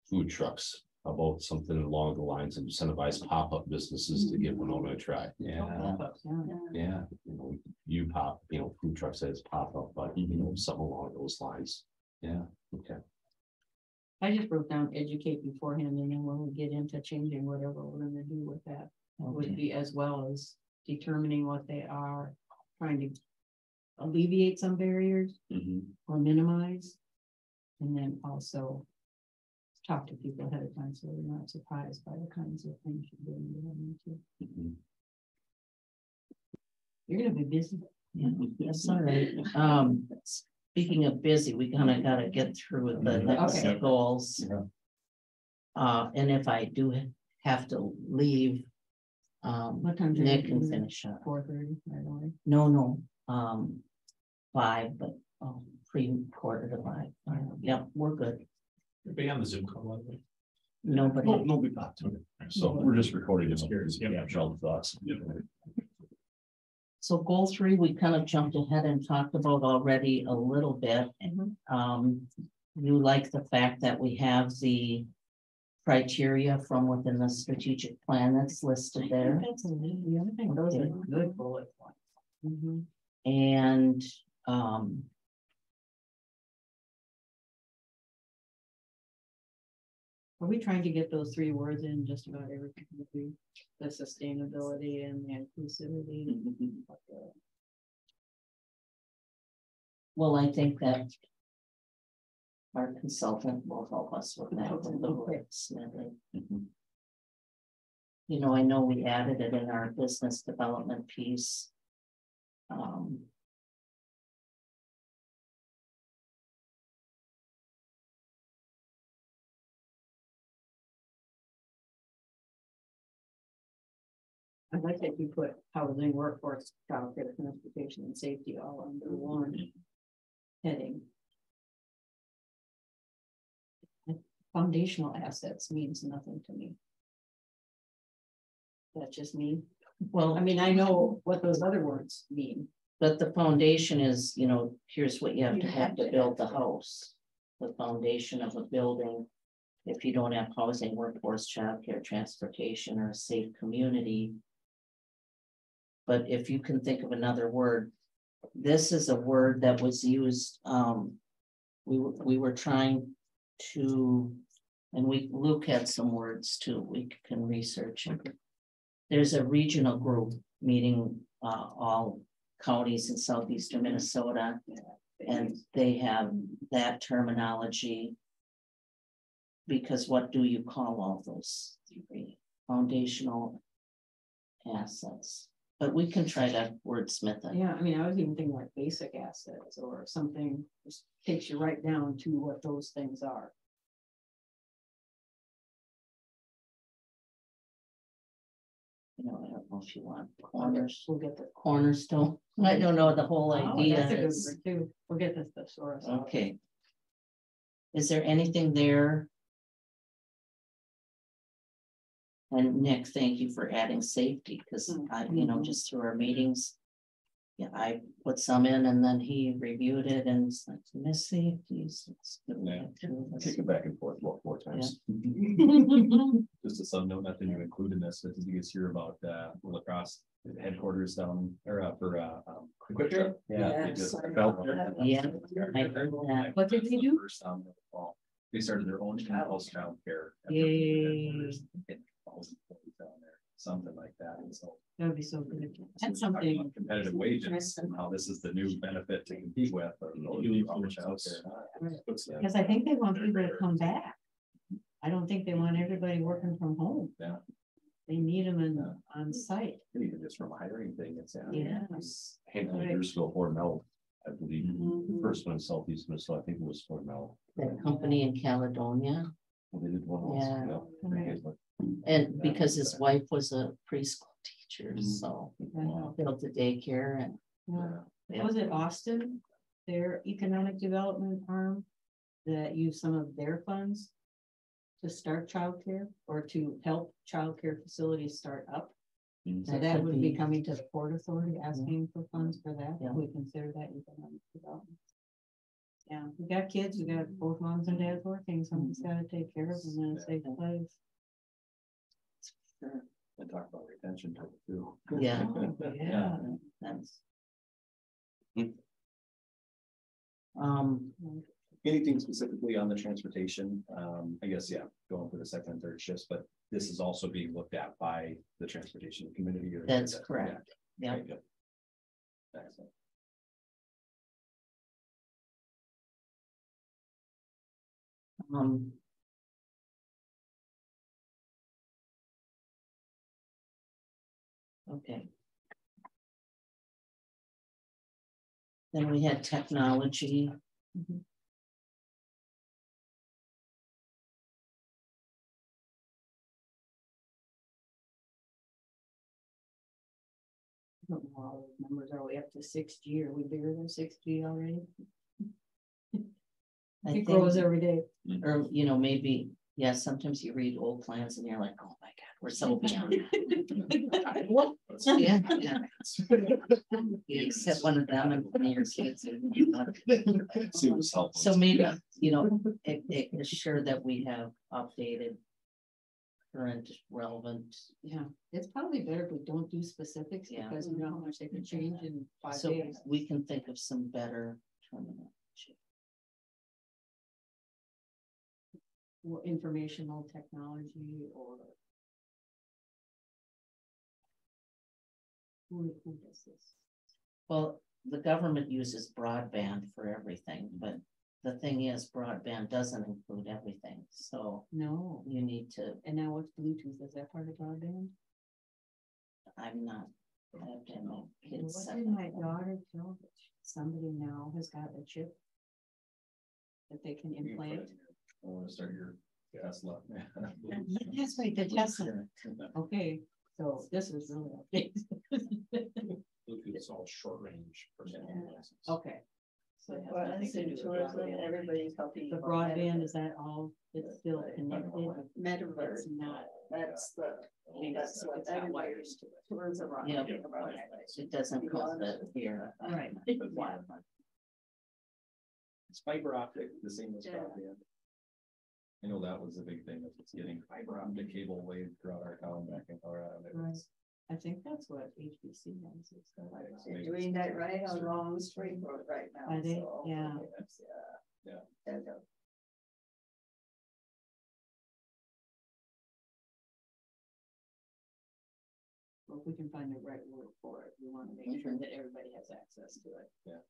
food trucks, about something along the lines of incentivize pop-up businesses to give Winona a try. Yeah, Yeah, you know, food trucks says pop-up, but you know, something along those lines. yeah. Okay. I just wrote down educate beforehand, and then when we get into changing whatever we're gonna do with that, would Okay. be as well as determining what they are, trying to alleviate some barriers or minimize. And then also talk to people ahead of time, so they're not surprised by the kinds of things you're doing. You're gonna be busy. Yeah, that's all right. Speaking of busy, we kind of gotta get through the next Okay. goals. Yeah. And if I do have to leave, What time? Nick can finish up. 4:30, right away. No, 5, but pre-quarter to 5. Yep, we're good. Be on the Zoom call, by the way. Nobody. Nobody popped to it. So we're just recording. Just curious, yeah. Yeah, all the thoughts. So goal 3, we kind of jumped ahead and talked about already a little bit. You like the fact that we have the criteria from within the strategic plan that's listed there. That's the other thing, those are good bullet points. And Are we trying to get those 3 words in just about everything? The sustainability and the inclusivity. well, I think that our consultant will help us with that. With the wordsmithing. You know, I know we added it in our business development piece. Um. I'd like that you put housing, workforce, childcare, transportation, and safety all under one heading. Foundational assets means nothing to me. That's just me. Well, I mean, I know what those other words mean. but the foundation is, you know, here's what you have to build the house. The foundation of a building. If you don't have housing, workforce, childcare, transportation, or a safe community. But if you can think of another word, this is a word that was used, we were trying to, and Luke had some words too, we can research it. There's a regional group meeting, all counties in southeastern Minnesota, and they have that terminology. Because what do you call all those three foundational assets? But we can try to wordsmith it. Yeah, I mean, I was even thinking like basic assets or something, just takes you right down to what those things are. You know, I don't know if you want We'll get the cornerstone. I don't know the whole Oh, idea. that's a good is- word too. We'll get the thesaurus. Okay. Is there anything there? And Nick, thank you for adding safety, because I, you know, just through our meetings. Yeah, I put some in and then he reviewed it and it's like, miss safeties. Kick it back and forth about 4 times. Just a side note, nothing you include in this, but did you guys hear about lacrosse headquarters down or for Quick Trip? Yeah. They just felt Yeah, I heard that. What did they do? First time in the fall. They started their own in-house childcare. Yay. Something like that, and so. That would be so good. That's Talking something. about competitive wages and how this is the new benefit to compete with. Because I think they want people to come back. I don't think they want everybody working from home. Yeah. They need them on site. Even just from a hiring thing, it's. Yes. Handful of years ago, Fort Mel, I believe, Mhm. the first one in Southeast Minnesota, I think it was Fort Mel. That company in Caledonia, They did one also. Right. and because his wife was a preschool teacher, so Wow. built a daycare and. Yeah. Was it Austin, their economic development arm, that used some of their funds to start childcare or to help childcare facilities start up? So that would be coming to the Port Authority asking for funds for that. Yeah. We consider that economic development. Yeah, we got kids, we got both moms and dads working, someone's gotta take care of them in a safe place. And talk about retention too. Yeah. Yeah. That's. Anything specifically on the transportation, I guess, yeah, going for the second and third shifts, but this is also being looked at by the transportation community. Or That's correct. Yeah. Okay, good. Excellent. Okay. Then we had technology. I don't know all those numbers, are we up to 6G, are we bigger than 6G already? I It think, grows every day. or, you know, maybe, yeah, sometimes you read old plans and you're like, oh my God, we're so beyond. Yeah, yeah. You accept one of them and one of your kids. See what's helpful. So maybe, you know, it is sure that we have updated. Current, relevant. Yeah, it's probably better if we don't do specifics, Yeah. because you know how much they can change in 5 So days. we can think of some better terminology. Or informational technology or. Who does this? Well, the government uses broadband for everything, but the thing is broadband doesn't include everything, so No, you need to, and now what's Bluetooth, is that part of broadband? I'm not I have to have my kids What set did up. my daughter tell that somebody now has got a chip that they can You can put implant? it in your- I want to start your Tesla. That's right, the Tesla. Okay, so this is really updated. It's all short range. personal Yeah. license. Okay. So it has Well, nothing it's to in do with tourism, broadband. everybody's talking. The about broadband, metaverse. is that all, it's still connected? Metaverse, It's not. that's the, that's what It's not everybody, wires to it. tourism are Yeah. talking about. It doesn't cost that here. Right. It's fiber optic, the same as Yeah. broadband. I know that was a big thing, of getting fiber optic cable laid throughout our town back in Colorado. It was- I think that's what HBC has. Is the wire. They're doing that right along Spring Road right now. Are they? so, Yeah. that's, Yeah. yeah. Well, if we can find the right word for it, we want to make sure that everybody has access to it.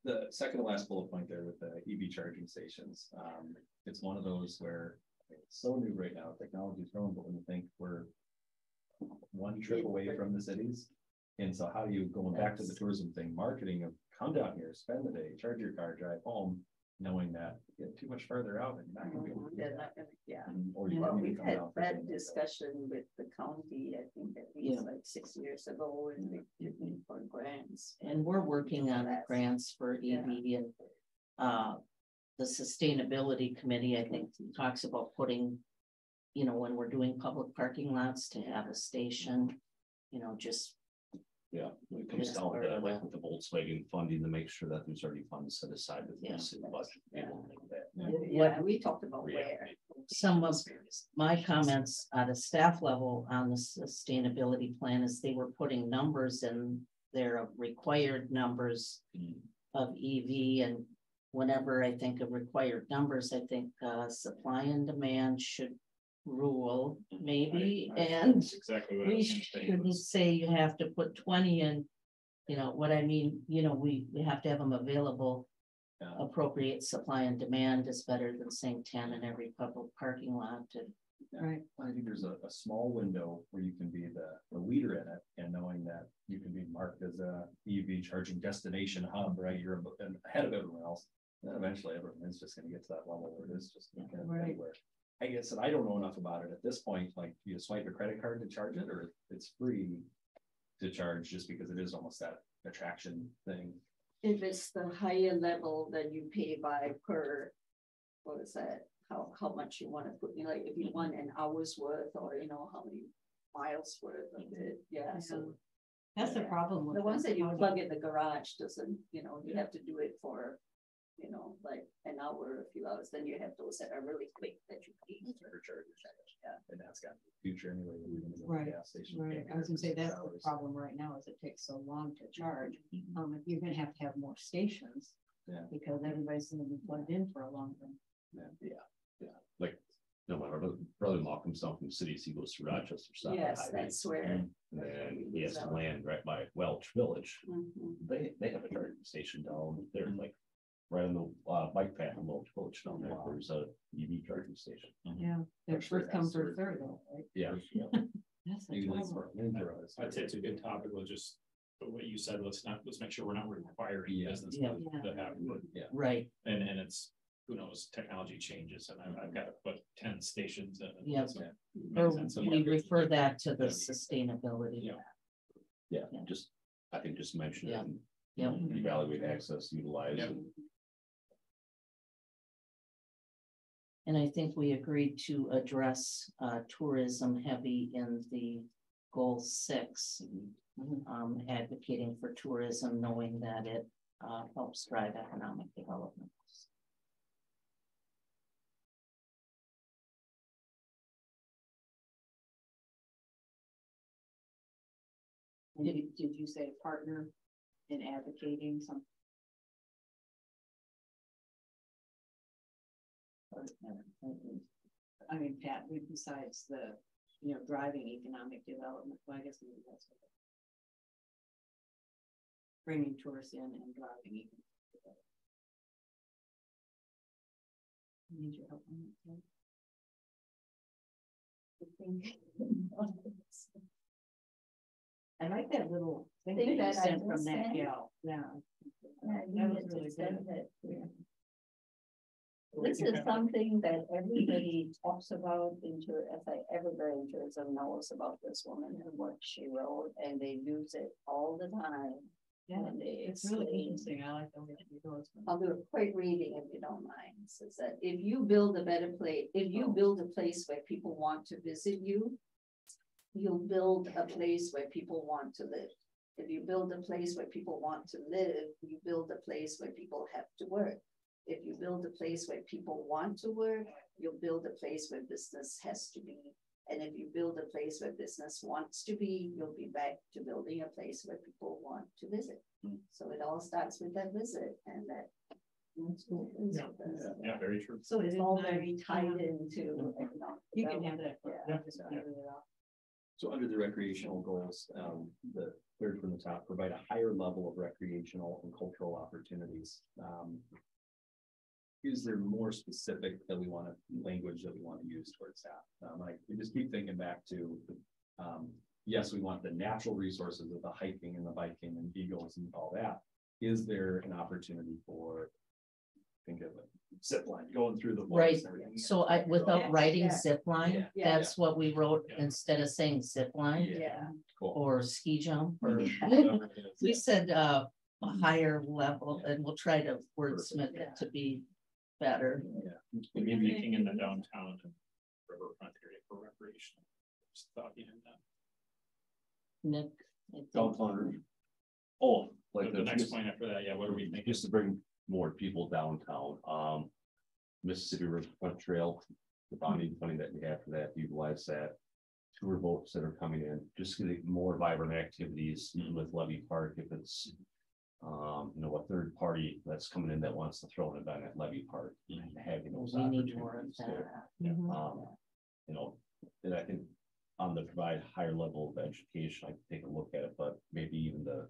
The second to last bullet point there with the EV charging stations, it's one of those where it's so new right now, technology's growing, but when you think we're one trip away from the cities. And so how do you, going back to the tourism thing, marketing of come down here, spend the day, charge your car, drive home, knowing that you get too much further out and you're not gonna be able to do They're that. not gonna- Yeah. Or you Well, can't even we've come had down for that something like discussion with the county, I think at Yeah. least like 6 years ago, and we did for grants. And we're working on That's- grants for EV and the sustainability committee, I think, talks about putting, you know, when we're doing public parking lots to have a station, you know, just. Yeah, when it comes down to that, like with the Volkswagen funding, to make sure that there's already funds set aside within Yeah. the city budget. to be able to make that. Yeah, we talked about where. Some of my comments at a staff level on the sustainability plan is they were putting numbers in their required numbers of EV, and whenever I think of required numbers, I think supply and demand should rule maybe, and That's exactly what I we was gonna say. shouldn't say you have to put 20 in. You know, what I mean, you know, we have to have them available. Yeah. Appropriate supply and demand is better than saying 10 in every public parking lot to. Right. I think there's a small window where you can be the leader in it and knowing that you can be marked as a EV charging destination hub, right? You're ahead of everyone else. And then eventually everyone is just gonna get to that level where it is just kind of Right. anywhere. I guess, and I don't know enough about it at this point, like you swipe a credit card to charge it, or it's free to charge just because it is almost that attraction thing. If it's the higher level, then you pay by per, what is that, how much you wanna put, like, if you want an hour's worth, or you know, how many miles worth of it, yeah, so. That's the Yeah. problem with The ones that you technology. plug in the garage doesn't, you know, you have to do it for, you know, like an hour, a few hours, then you have those that are really quick that you pay. Yeah. And that's got the future anyway. When you're gonna go to Right, the gas station. Right, I was gonna say that's the problem right now is it takes so long to charge. You're gonna have to have more stations. Yeah. Because everybody's gonna be plugged in for a long time. Like, no, my brother-in-law comes down from the city, so he goes to Rochester. stop at Yes, Highway, that's where. And then he has to land right by Welch Village. Mhm. They have a charging station down there, like right on the bike path in Welch Village down there. There's a EV charging station. Yeah, they're Actually, first come, that's first sort of- served though, right? Yeah. That's the Usually problem. for Windsor, I'd say it's a good topic, we'll just, but what you said, let's make sure we're not requiring Yeah. business Yeah. to have, Right, and it's, who knows, technology changes, and I've got to put 10 stations in. Yeah. Makes or sense. we refer that to the sustainability. Yeah. Yeah, Yeah. just, I think just mention it Yeah. and Yep. evaluate access, utilize. Yeah. and- And I think we agreed to address tourism heavy in the goal 6. Advocating for tourism, knowing that it helps drive economic development. Did you say partner in advocating some? I mean, Pat, besides the, driving economic development, well, I guess maybe that's what. Bringing tourists in and driving economic development. Need your help on that, Ted? I think. I like that little thing Think that you that I sent from just that sent? gal, yeah. Yeah, That you was need to really send good. it, yeah. This is something that everybody talks about it's like everybody in tourism knows about this woman and what she wrote, and they use it all the time. Yeah, And they it's really explain. interesting, I like the way she goes. I'll do a quick reading if you don't mind. It says that if you build a better place, if you build a place where people want to visit you, you'll build a place where people want to live. If you build a place where people want to live, you build a place where people have to work. If you build a place where people want to work, you'll build a place where business has to be. And if you build a place where business wants to be, you'll be back to building a place where people want to visit. So it all starts with that visit and that. Yeah, very true. So it's It is all nice. very tied into. economic You can have that. development. Just Yeah. leave it off. So under the recreational goals, the third from the top, provide a higher level of recreational and cultural opportunities. Is there more specific that we want to, language that we want to use towards that? Like, we just keep thinking back to, yes, we want the natural resources of the hiking and the biking and eagles and all that. Is there an opportunity for, think of it, zip line going through the Right. forest and everything? So without Yeah, writing yeah. zip line, Yeah. that's what we wrote Yeah. instead of saying zip line Yeah. Cool. or ski jump or. Whatever it is. We said a higher level and we'll try to wordsmith it to be better. Maybe making in the downtown and riverfront area for recreation. Just thought behind that. Nick. I think- Downtown. Oh, like The next point after that, yeah, what are we thinking? just to bring more people downtown, Mississippi Riverfront Trail, the bonding funding that we have for that, utilize that. Tour boats that are coming in, just getting more vibrant activities with Levy Park, if it's. A third party that's coming in that wants to throw an event at Levy Park, and having those We need more of opportunities there. that. Mhm. And I think on the provide higher level of education, I can take a look at it, but maybe even the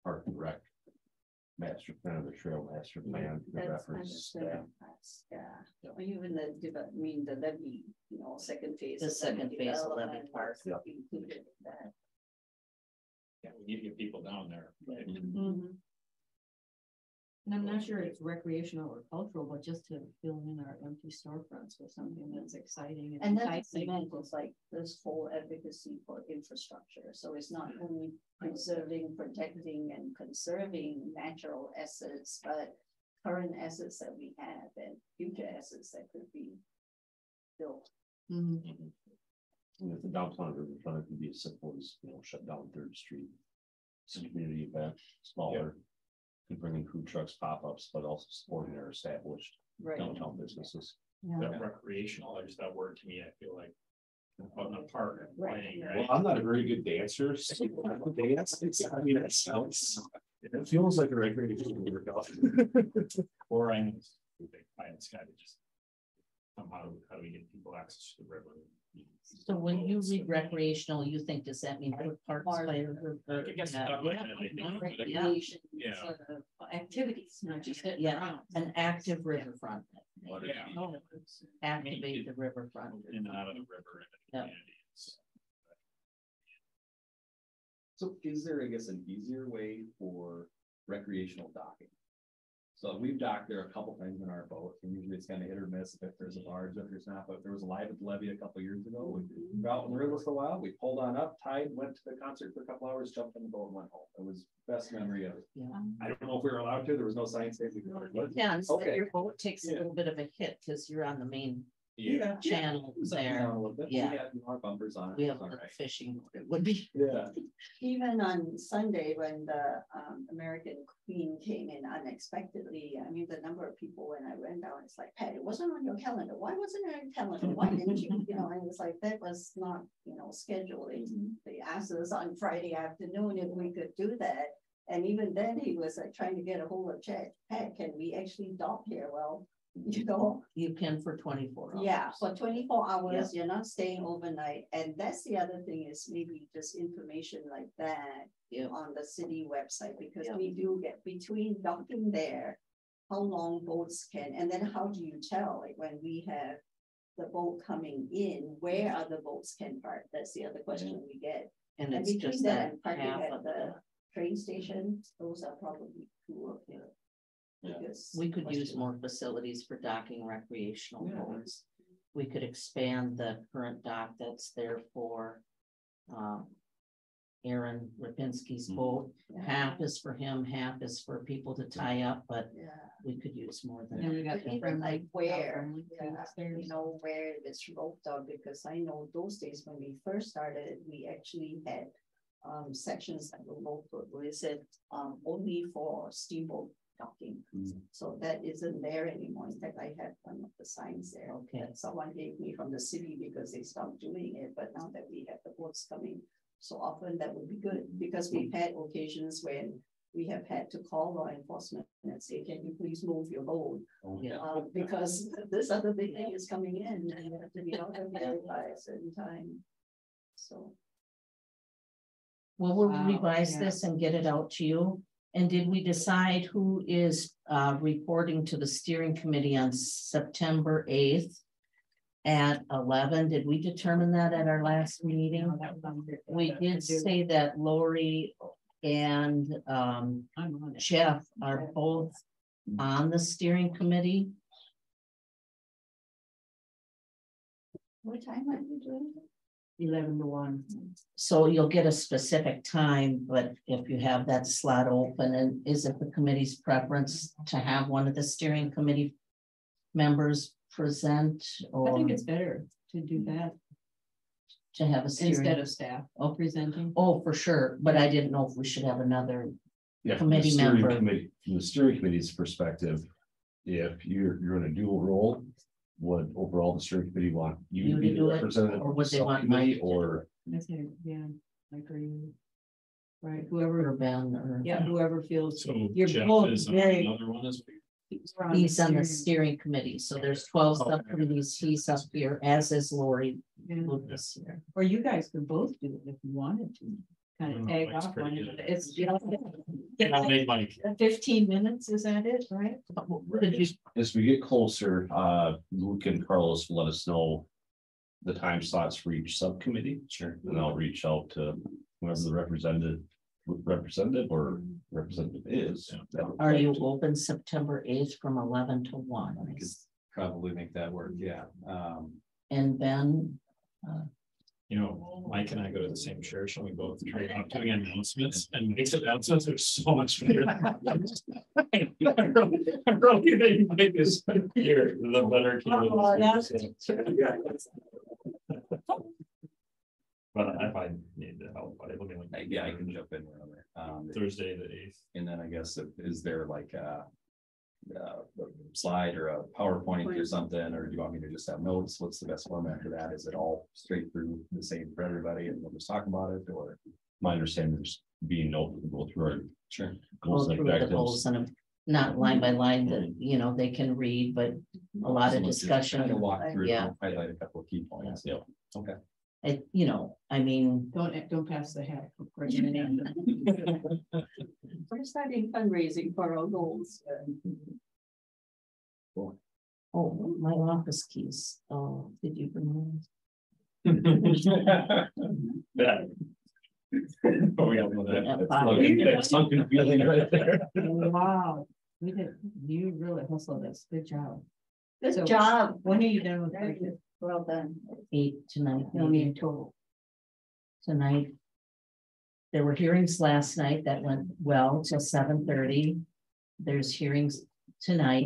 park and rec master plan, or the trail master plan, the That's kind of reference that. yeah, or even the levy, second phase. The of second phase of Levy development Park. was included in that. Yeah, we need to get people down there. Right? Mhm. And I'm not sure it's recreational or cultural, but just to fill in our empty storefronts with something that's exciting. And that's enticing. meant was like this whole advocacy for infrastructure, so it's not only preserving, protecting and conserving natural assets, but current assets that we have and future assets that could be built. Mhm. And if the downtown riverfront can be as simple as, shut down Third Street. It's a community event, smaller. Can bring in food trucks, pop-ups, but also supporting their established Right. downtown businesses. That recreational, there's that word to me, I feel like. Out in a park and Right. playing, Well, right? I'm not a very good dancer. So it sounds. It feels like a recreational workout. Or I mean, pie in the sky to just. Somehow, how do we get people access to the river? So when you read recreational, you think, does that mean put parks by the river? I guess Yeah. that might have anything to do with it. Recreation, Yeah. sort of activities, not just sitting Yeah, around. an active riverfront. Yeah. Activate the riverfront. In and out of the river and the Yeah. communities. So is there, I guess, an easier way for recreational docking? So we've docked there a couple times in our boat, and usually it's kind of hit or miss if there's a barge, if there's not, but there was a live at the levee a couple years ago. We were out in the river for a while, we pulled on up, tied, went to the concert for a couple hours, jumped in the boat and went home. It was best memory ever. Yeah. I don't know if we were allowed to, there was no sign saying we could. Yeah, and so Okay. your boat takes a Yeah. little bit of a hit because you're on the main Yeah. channel It was up and there. down a little bit. Yeah. We had our bumpers on it. We it have was a all right. fishing, it would be. Yeah. Even on Sunday, when the American Queen came in unexpectedly, I mean, the number of people when I went down, it's like, Pat, it wasn't on your calendar. Why wasn't it on your calendar? Why didn't you? And it's like, that was not, scheduling. They asked us on Friday afternoon if we could do that. And even then, he was like trying to get a hold of Pat, can we actually dock here? Well, You can for 24 hours. yeah, for 24 hours, you're not staying overnight. And that's the other thing is maybe just information like that Yeah. on the city website, because Yeah. we do get between docking there, how long boats can, and then how do you tell, like when we have the boat coming in, where other boats can park? That's the other question we get. And And it's between just that that and parking half at of the the, train station, those are probably two of them. Yeah. Because we could use question- more facilities for docking recreational Yeah. boats. We could expand the current dock that's there for Aaron Rapinski's boat. Half is for him, half is for people to tie up, but Yeah. we could use more than And we that. got But the even friendly. like where, friendly stairs. you know, where it's roped out, because I know those days when we first started, we actually had. Sections that were roped, where it said, only for steamboat docking. Mm. So that isn't there anymore. In fact, I had one of the signs there. Okay. That someone gave me from the city because they stopped doing it, but now that we have the boats coming so often, that would be good, because we've had occasions when. We have had to call law enforcement and say, can you please move your boat? Oh, Yeah. Because this other big thing is coming in and you have to be out of there by a certain time. So. Well, we'll Wow, revise yeah. this and get it out to you. And did we decide who is reporting to the steering committee on September 8th? At 11? Did we determine that at our last meeting? We did say that Lori and I'm on it. Jeff are both on the steering committee. What time are you doing? 11 to 1. So you'll get a specific time, but if you have that slot open, and is it the committee's preference to have one of the steering committee members present I or think it's better to do that to have a instead steering? of staff presenting. Oh, for sure, but I didn't know if we should have another. Yeah, from the Committee steering member. committee, from the steering committee's perspective, if you're in a dual role, would overall the steering committee want you You to to be do the it, representative or of the would they want subcommittee, Mike to or I think, yeah, I agree. Right, Or whoever, Ben, or yeah, whoever feels. So You're Jeff both is on very- another one as he's on the steering committee, so there's 12 Okay. subcommittees, he's up here, as is Lori Yeah. Lucas here. Or you guys could both do it if you wanted to, kind of tag Mike's off pretty on good it. at It's, you know. I'll make Mike. 15 minutes, is that it, right? Did you, as we get closer, Luke and Carlos will let us know. The time slots for each subcommittee. Sure. And I'll reach out to whoever the representative or representative is. are you open September 8th from 11 to 1? I could probably make that work, yeah. And Ben, You know, Mike and I go to the same church and we both try out doing announcements, and Mike's announcements are so much better. I'm really thinking Mike is here, the better. But if I need the help, but it'll be like. Yeah, I can jump in whenever. Thursday, the 8th. And then I guess, is there like a slide or a PowerPoint or something, or do you want me to just have notes? What's the best format for that? Is it all straight through the same for everybody and we'll just talk about it, or? My understanding is being note, we'll go through our Sure. go goals and through the objectives. goals and not line by line that, you know, they can read, but a lot of So let's just discussion. kind of walk through, Yeah. highlight a couple of key points. Yeah. Okay. You know, I mean, Don't pass the hat. We're starting fundraising for our goals. oh, my office keys, oh, did you bring those? Yeah. Oh, we got one of that. Yeah, That's fine. like- that's something feeling right there. Wow, you really hustled us, good job. Good So, job. When are you done with Very it? good. Well done. 8 tonight, No maybe need total. tonight. There were hearings last night that went well till 7:30. There's hearings tonight.